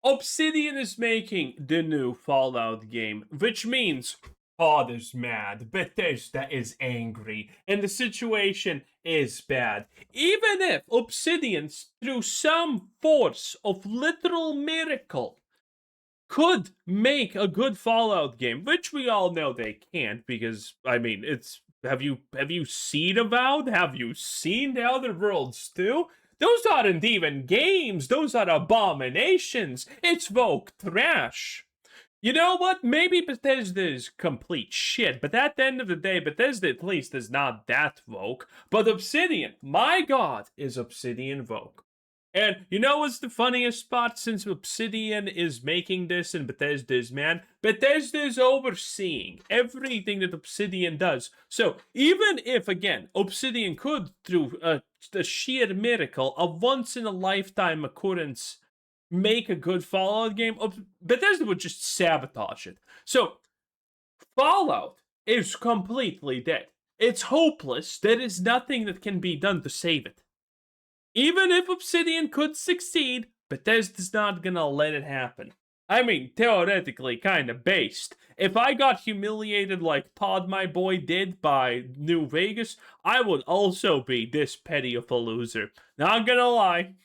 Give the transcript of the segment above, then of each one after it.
Obsidian is making the new Fallout game, which means Todd is mad, Bethesda is angry, and the situation is bad. Even if Obsidian, through some force of literal miracle, could make a good Fallout game, which we all know they can't, because I mean, it's have you seen Avowed? Have you seen The Other Worlds 2? Those aren't even games. Those are abominations. It's woke trash. You know what? Maybe Bethesda is complete shit, but at the end of the day, Bethesda at least is not that woke. But Obsidian, my god, is Obsidian woke. And you know what's the funniest part? Since Obsidian is making this and Bethesda is man, Bethesda is overseeing everything that Obsidian does. So even if, again, Obsidian could, through a sheer miracle, a once-in-a-lifetime occurrence, make a good Fallout game, Bethesda would just sabotage it. So Fallout is completely dead. It's hopeless. There is nothing that can be done to save it. Even if Obsidian could succeed, Bethesda's not gonna let it happen. I mean, theoretically, kinda based. If I got humiliated like Todd, my boy, did by New Vegas, I would also be this petty of a loser. Not gonna lie.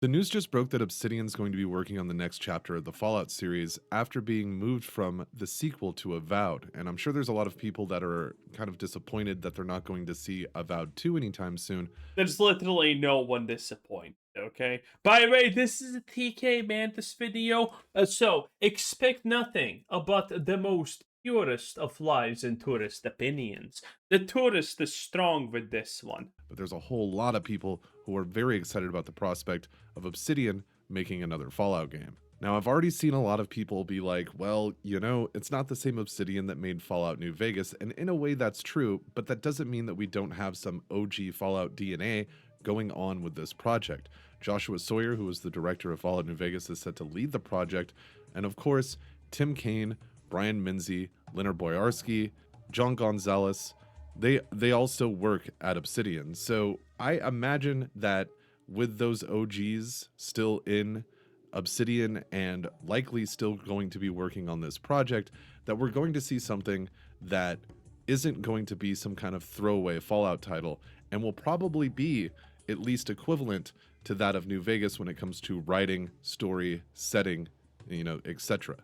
The news just broke that Obsidian's going to be working on the next chapter of the Fallout series after being moved from the sequel to Avowed, and I'm sure there's a lot of people that are kind of disappointed that they're not going to see Avowed 2 anytime soon. There's literally no one disappointed, okay? By the way, this is a TK Mantis video, so expect nothing about the most purest of lies and tourist opinions. The tourist is strong with this one. But there's a whole lot of people who are very excited about the prospect of Obsidian making another Fallout game. Now, I've already seen a lot of people be like, well, you know, it's not the same Obsidian that made Fallout New Vegas, and in a way that's true, but that doesn't mean that we don't have some OG Fallout DNA going on with this project. Joshua Sawyer, who is the director of Fallout New Vegas, is set to lead the project, and of course, Tim Kaine, Brian Minzy, Leonard Boyarsky, John Gonzalez, they also work at Obsidian. So I imagine that with those OGs still in Obsidian and likely still going to be working on this project, that we're going to see something that isn't going to be some kind of throwaway Fallout title and will probably be at least equivalent to that of New Vegas when it comes to writing, story, setting, you know, etc.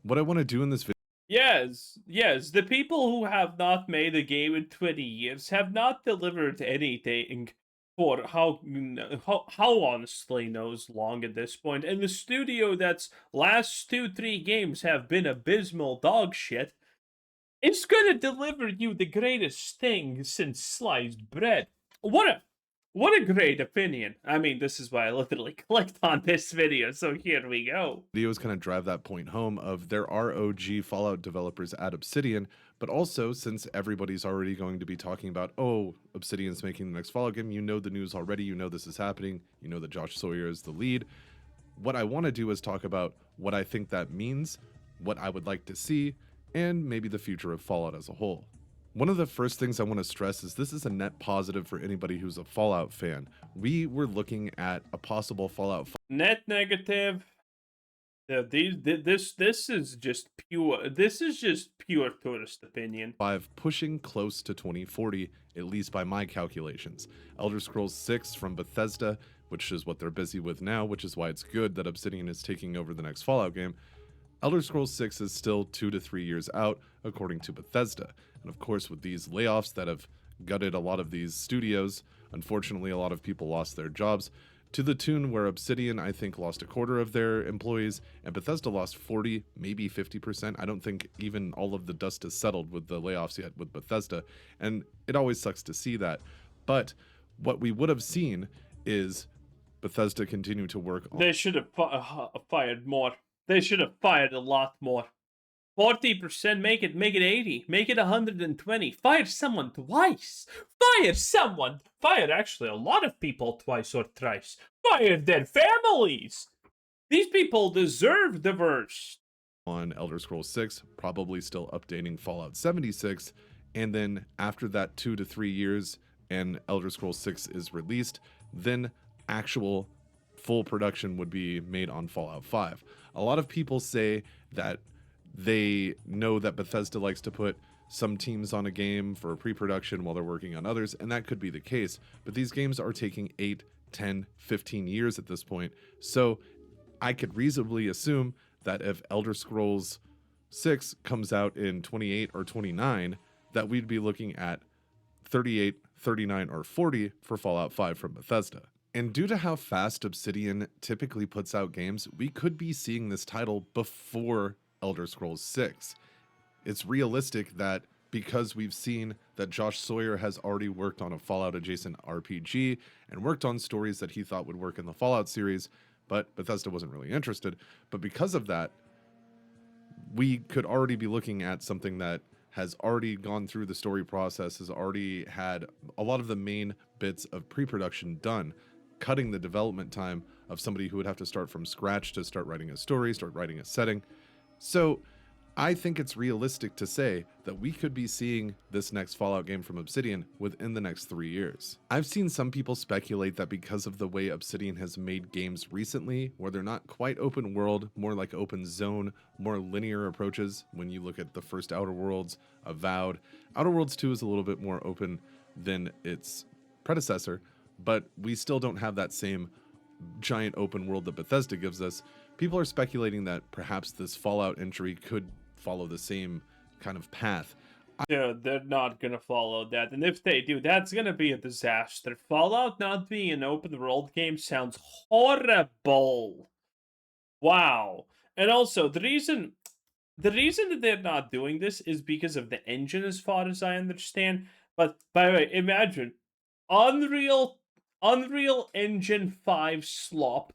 What I want to do in this video. Yes, the people who have not made a game in 20 years have not delivered anything for how honestly knows long at this point. And the studio that's last 2-3 games have been abysmal dog shit, it's gonna deliver you the greatest thing since sliced bread. What a great opinion. I mean, this is why I literally clicked on this video, so here we go. Videos kind of drive that point home of there are OG Fallout developers at Obsidian, but also since everybody's already going to be talking about, oh, Obsidian's making the next Fallout game, you know the news already, you know this is happening, you know that Josh Sawyer is the lead. What I want to do is talk about what I think that means, what I would like to see, and maybe the future of Fallout as a whole. One of the first things I want to stress is this is a net positive for anybody who's a Fallout fan. We were looking at a possible Fallout. Net negative. This is just pure. This is just pure tourist opinion. 5 pushing close to 2040, at least by my calculations. Elder Scrolls 6 from Bethesda, which is what they're busy with now, which is why it's good that Obsidian is taking over the next Fallout game. Elder Scrolls 6 is still 2 to 3 years out, according to Bethesda. And of course, with these layoffs that have gutted a lot of these studios, unfortunately, a lot of people lost their jobs, to the tune where Obsidian, I think, lost a quarter of their employees, and Bethesda lost 40, maybe 50%. I don't think even all of the dust has settled with the layoffs yet with Bethesda, and it always sucks to see that. But what we would have seen is Bethesda continue to work on. They should have fired more. They should have fired a lot more. 40%, make it 80, make it 120. Fire someone twice. Fire someone. Fire actually a lot of people twice or thrice. Fire their families. These people deserve the worst. On Elder Scrolls 6, probably still updating Fallout 76, and then after that 2 to 3 years and Elder Scrolls 6 is released, then actual full production would be made on Fallout 5. A lot of people say that they know that Bethesda likes to put some teams on a game for pre-production while they're working on others, and that could be the case, but these games are taking 8, 10, 15 years at this point. So I could reasonably assume that if Elder Scrolls 6 comes out in 28 or 29, that we'd be looking at 38, 39, or 40 for Fallout 5 from Bethesda. And due to how fast Obsidian typically puts out games, we could be seeing this title before Elder Scrolls 6. It's realistic that because we've seen that Josh Sawyer has already worked on a Fallout adjacent RPG and worked on stories that he thought would work in the Fallout series, but Bethesda wasn't really interested. But because of that, we could already be looking at something that has already gone through the story process, has already had a lot of the main bits of pre-production done, cutting the development time of somebody who would have to start from scratch to start writing a story, start writing a setting. So I think it's realistic to say that we could be seeing this next Fallout game from Obsidian within the next 3 years. I've seen some people speculate that because of the way Obsidian has made games recently, where they're not quite open world, more like open zone, more linear approaches. When you look at the first Outer Worlds, Avowed, Outer Worlds 2 is a little bit more open than its predecessor, but we still don't have that same giant open world that Bethesda gives us. People are speculating that perhaps this Fallout entry could follow the same kind of path. Yeah, they're not gonna follow that, and if they do, that's gonna be a disaster. Fallout not being an open world game sounds horrible. Wow. And also, the reason that they're not doing this is because of the engine, as far as I understand. But by the way, imagine Unreal Unreal Engine 5 Slop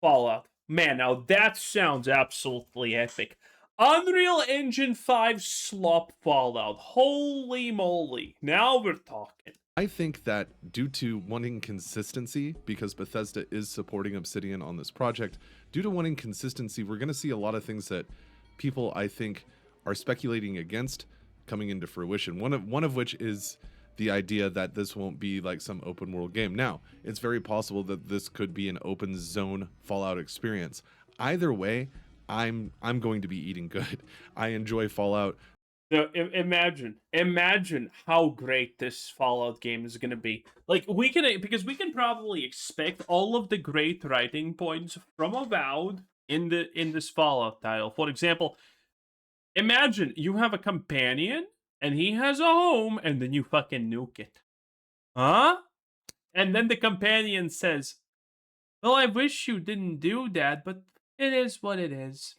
Fallout. Man, now that sounds absolutely epic. Unreal Engine 5 Slop Fallout. Holy moly. Now we're talking. I think that due to wanting consistency, because Bethesda is supporting Obsidian on this project, due to wanting consistency, we're going to see a lot of things that people, I think, are speculating against coming into fruition. One of which is the idea that this won't be like some open world game. Now, it's very possible that this could be an open zone Fallout experience. Either way, I'm going to be eating good. I enjoy Fallout. No, imagine how great this Fallout game is gonna be. Like because we can probably expect all of the great writing points from Avowed in this Fallout title. For example, imagine you have a companion and he has a home, and then you fucking nuke it, huh? And then the companion says, "Well, I wish you didn't do that, but it is what it is."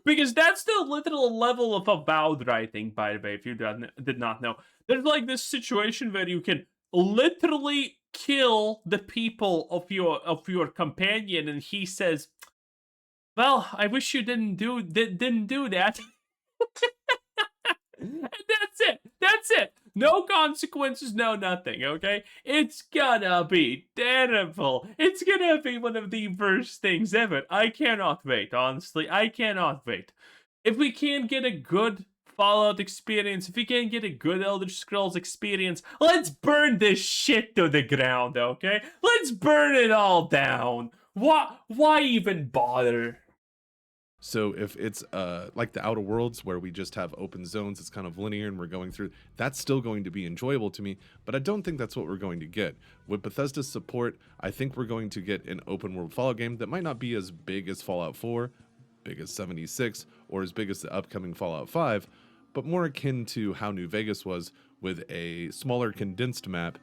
Because that's the literal level of Avowed writing, by the way, if you did not know. There's like this situation where you can literally kill the people of your companion, and he says, "Well, I wish you didn't do that." And that's it. That's it. No consequences, no nothing, okay? It's gonna be terrible. It's gonna be one of the worst things ever. I cannot wait, honestly. I cannot wait. If we can't get a good Fallout experience, if we can't get a good Elder Scrolls experience, let's burn this shit to the ground, okay? Let's burn it all down. Why even bother? So if it's like the Outer Worlds where we just have open zones, it's kind of linear and we're going through, that's still going to be enjoyable to me, but I don't think that's what we're going to get. With Bethesda's support, I think we're going to get an open world Fallout game that might not be as big as Fallout 4, big as 76, or as big as the upcoming Fallout 5, but more akin to how New Vegas was, with a smaller condensed map,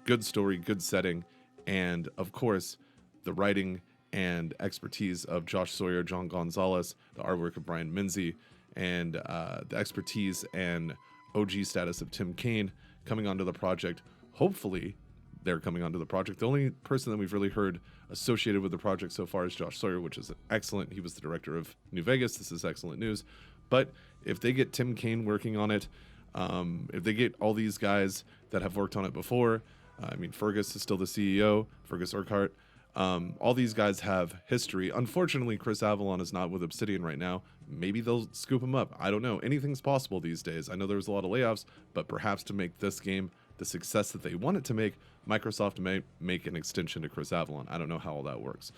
good story, good setting, and of course, the writing and expertise of Josh Sawyer, John Gonzalez, the artwork of Brian Minzy, and the expertise and OG status of Tim Kaine coming onto the project. Hopefully, they're coming onto the project. The only person that we've really heard associated with the project so far is Josh Sawyer, which is excellent. He was the director of New Vegas. This is excellent news. But if they get Tim Kaine working on it, if they get all these guys that have worked on it before, I mean, Fergus is still the CEO, Fergus Urquhart. All these guys have history. Unfortunately, Chris Avalon is not with Obsidian right now. Maybe they'll scoop him up. I don't know. Anything's possible these days. I know there was a lot of layoffs, but perhaps to make this game the success that they want it to make, Microsoft may make an extension to Chris Avalon. I don't know how all that works.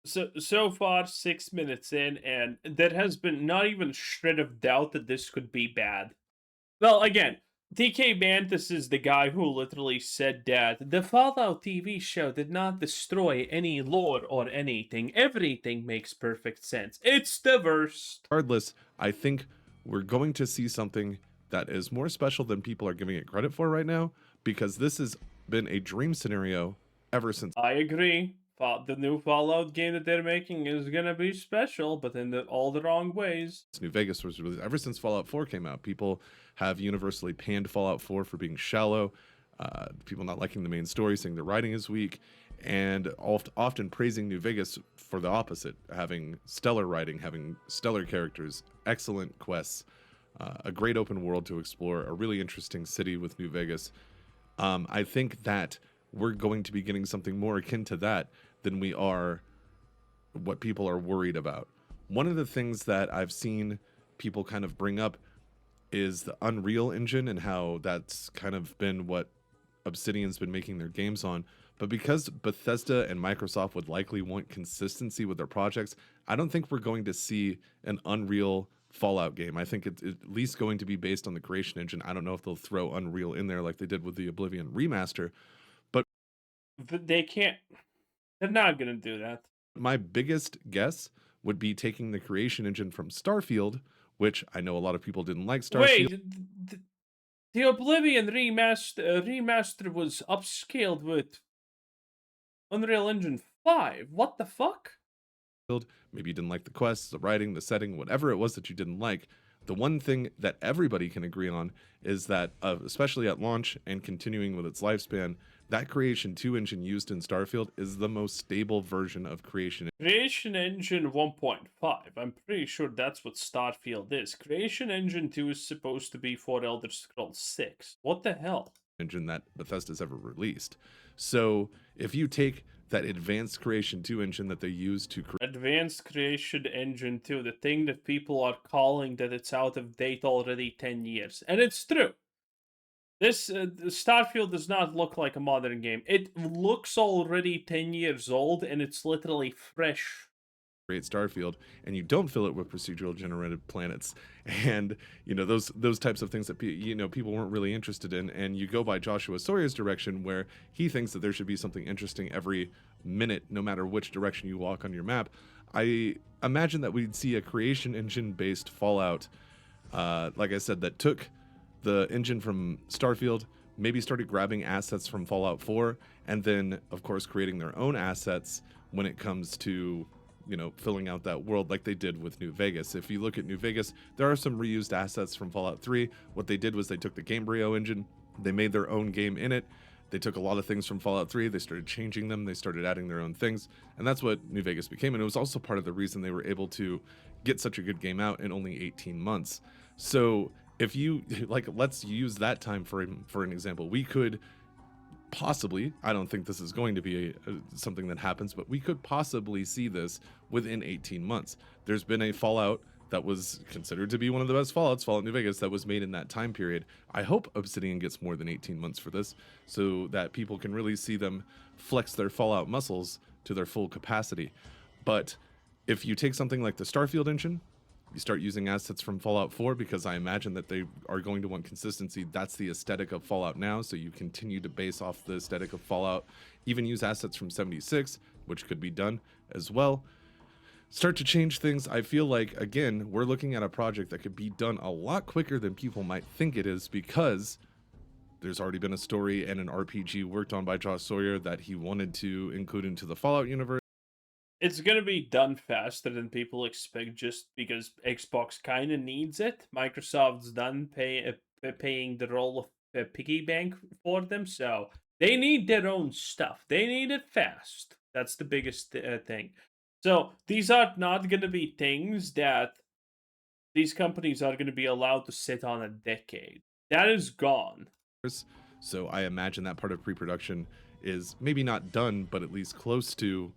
So far 6 minutes in, and there has been not even a shred of doubt that this could be bad. Well, again, DK Mantis is the guy who literally said that the Fallout TV show did not destroy any lore or anything. Everything makes perfect sense. It's the worst. Regardless, I think we're going to see something that is more special than people are giving it credit for right now, because this has been a dream scenario ever since. I agree. The new Fallout game that they're making is gonna be special, but in all the wrong ways. New Vegas was released. Ever since Fallout 4 came out, people have universally panned Fallout 4 for being shallow, people not liking the main story, saying the writing is weak, and often praising New Vegas for the opposite, having stellar writing, having stellar characters, excellent quests, a great open world to explore, a really interesting city with New Vegas. I think that we're going to be getting something more akin to that than we are what people are worried about. One of the things that I've seen people kind of bring up is the Unreal Engine and how that's kind of been what Obsidian's been making their games on. But because Bethesda and Microsoft would likely want consistency with their projects, I don't think we're going to see an Unreal Fallout game. I think it's at least going to be based on the Creation Engine. I don't know if they'll throw Unreal in there like they did with the Oblivion remaster. But they can't. They're not gonna do that. My biggest guess would be taking the Creation Engine from Starfield, which I know a lot of people didn't like Starfield. Wait, the Oblivion remaster was upscaled with Unreal Engine 5. What the fuck? Maybe you didn't like the quests, the writing, the setting, whatever it was that you didn't like. The one thing that everybody can agree on is that, especially at launch and continuing with its lifespan, that Creation 2 engine used in Starfield is the most stable version of Creation Engine 1.5. I'm pretty sure that's what Starfield is. Creation Engine 2 is supposed to be for Elder Scrolls 6. What the hell? Engine that Bethesda's ever released. So if you take that advanced Creation 2 engine that they use to create Advanced Creation Engine 2, the thing that people are calling that it's out of date already 10 years. And it's true. This Starfield does not look like a modern game. It looks already 10 years old, and it's literally fresh. Create Starfield, and you don't fill it with procedural generated planets, and those types of things that people weren't really interested in, and you go by Joshua Sawyer's direction, where he thinks that there should be something interesting every minute, no matter which direction you walk on your map. I imagine that we'd see a Creation Engine based Fallout, like I said, that took the engine from Starfield, maybe started grabbing assets from Fallout 4, and then, of course, creating their own assets when it comes to, filling out that world like they did with New Vegas. If you look at New Vegas, there are some reused assets from Fallout 3. What they did was they took the Gamebryo engine, they made their own game in it. They took a lot of things from Fallout 3, they started changing them, they started adding their own things, and that's what New Vegas became. And it was also part of the reason they were able to get such a good game out in only 18 months. So if you let's use that time for an example. We could possibly, I don't think this is going to be something that happens, but we could possibly see this within 18 months. There's been a Fallout that was considered to be one of the best Fallouts, Fallout New Vegas, that was made in that time period. I hope Obsidian gets more than 18 months for this, so that people can really see them flex their Fallout muscles to their full capacity. But if you take something like the Starfield engine, you start using assets from Fallout 4, because I imagine that they are going to want consistency. That's the aesthetic of Fallout now, so you continue to base off the aesthetic of Fallout. Even use assets from 76, which could be done as well. Start to change things. I feel like, again, we're looking at a project that could be done a lot quicker than people might think it is, because there's already been a story and an RPG worked on by Josh Sawyer that he wanted to include into the Fallout universe. It's gonna be done faster than people expect, just because Xbox kind of needs it. Microsoft's done paying the role of a piggy bank for them, so they need their own stuff. They need it fast. That's the biggest thing. So these are not gonna be things that these companies are gonna be allowed to sit on a decade. That is gone. So I imagine that part of pre-production is maybe not done, but at least close to.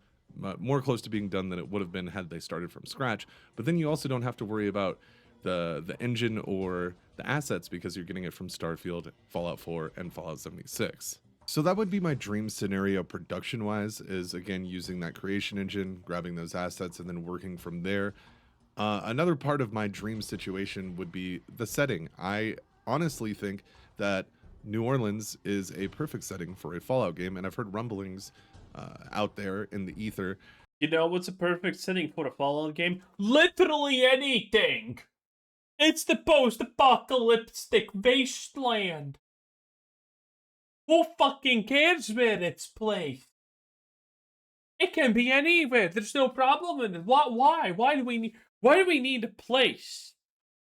More close to being done than it would have been had they started from scratch. But then you also don't have to worry about the engine or the assets because you're getting it from Starfield, Fallout 4, and Fallout 76. So that would be my dream scenario production-wise, is again using that creation engine, grabbing those assets, and then working from there. Another part of my dream situation would be the setting. I honestly think that New Orleans is a perfect setting for a Fallout game, and I've heard rumblings out there in the ether. You know what's a perfect setting for a Fallout game? Literally anything! It's the post-apocalyptic wasteland. Who fucking cares where it's placed? It can be anywhere. There's no problem with it. Why? Why do we need a place?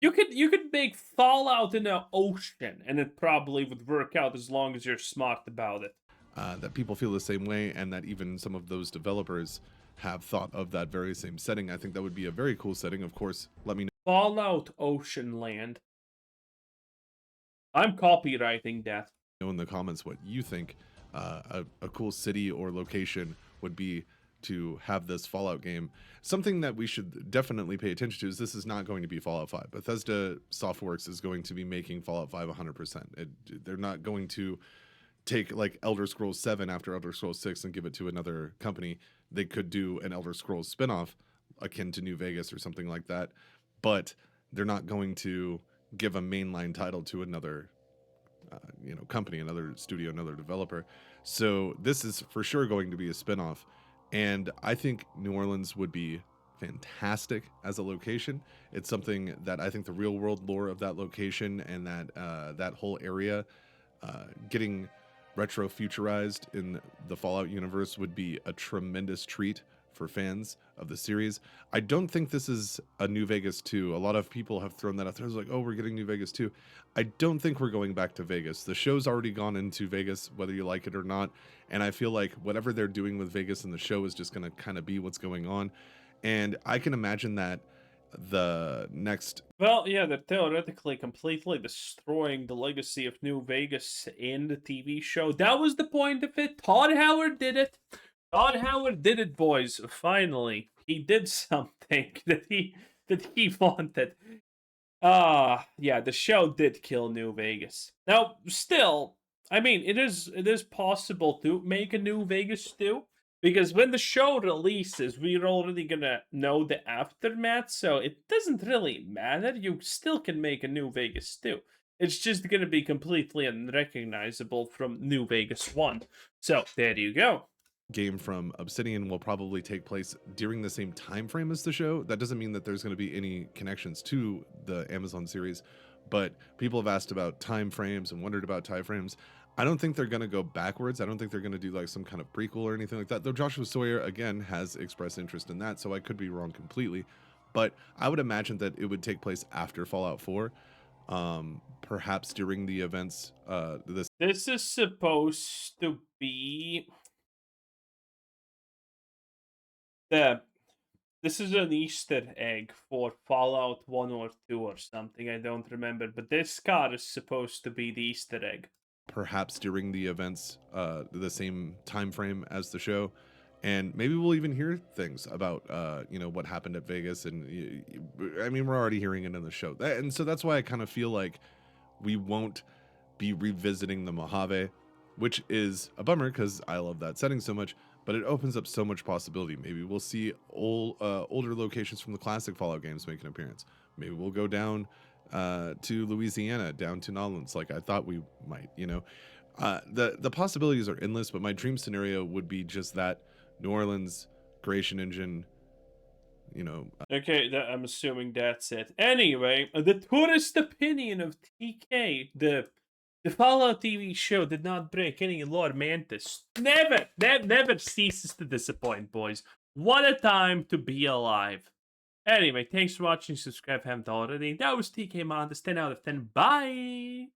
You could make Fallout in the ocean, and it probably would work out as long as you're smart about it. That people feel the same way, and that even some of those developers have thought of that very same setting. I think that would be a very cool setting. Of course, let me Fallout Ocean Land. I'm copywriting that. know in the comments what you think a cool city or location would be to have this Fallout game. Something that we should definitely pay attention to is this is not going to be Fallout 5. Bethesda Softworks is going to be making Fallout 5 100%. They're not going to take like Elder Scrolls 7 after Elder Scrolls 6 and give it to another company. They could do an Elder Scrolls spinoff akin to New Vegas or something like that, but they're not going to give a mainline title to another company, another studio, another developer. So this is for sure going to be a spinoff, and I think New Orleans would be fantastic as a location. It's something that I think the real world lore of that location and that whole area getting retro futurized in the Fallout universe would be a tremendous treat for fans of the series. I don't think this is a New Vegas 2. A lot of people have thrown that out there. It's like, oh, we're getting New Vegas 2. I don't think we're going back to Vegas. The show's already gone into Vegas, whether you like it or not. And I feel like whatever they're doing with Vegas in the show is just going to kind of be what's going on. And I can imagine that the next... Well, yeah, they're theoretically completely destroying the legacy of New Vegas in the TV show. That was the point of it. Todd Howard did it. Todd Howard did it, boys. Finally, he did something that he wanted. Yeah, the show did kill New Vegas. Now, still, I mean, it is possible to make a New Vegas 2, because when the show releases, we're already gonna know the aftermath, so it doesn't really matter. You still can make a New Vegas 2. It's just gonna be completely unrecognizable from New Vegas 1. So, there you go. Game from Obsidian will probably take place during the same time frame as the show. That doesn't mean that there's going to be any connections to the Amazon series, but people have asked about time frames and wondered about time frames. I don't think they're going to go backwards. I don't think they're going to do like some kind of prequel or anything like that, though Joshua Sawyer again has expressed interest in that, so I could be wrong completely. But I would imagine that it would take place after Fallout 4, perhaps during the events. This is supposed to be this is an Easter egg for Fallout 1 or 2 or something, I don't remember, but this car is supposed to be the Easter egg. Perhaps during the events, the same time frame as the show, and maybe we'll even hear things about what happened at Vegas. And I mean, we're already hearing it in the show, and so that's why I kind of feel like we won't be revisiting the Mojave, which is a bummer because I love that setting so much. But it opens up so much possibility. Maybe we'll see older locations from the classic Fallout games make an appearance. Maybe we'll go down to Louisiana, down to New Orleans, like I thought we might. The possibilities are endless. But my dream scenario would be just that: New Orleans, creation engine. Okay, I'm assuming that's it. Anyway, the tourist opinion of TK, the Fallout TV show did not break any lore mantis. Never ceases to disappoint, boys. What a time to be alive. Anyway, thanks for watching. Subscribe if you haven't already. That was TK Mantis, 10 out of 10. Bye!